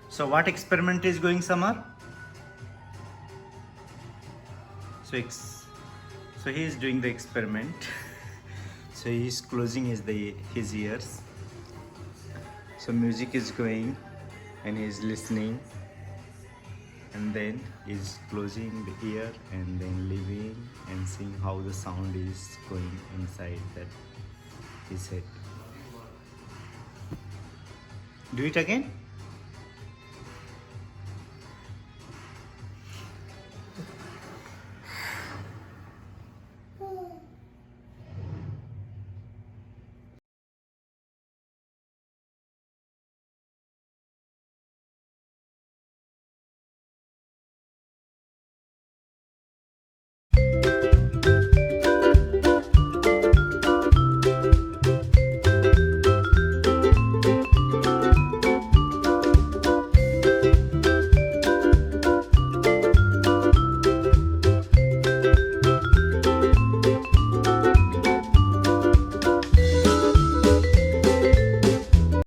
So what experiment is going, Samar? So he is doing the experiment. So he is closing his ears. So music is going and he is listening, and then he's closing the ear and then leaving and seeing how the sound is going inside that his head. Do it again.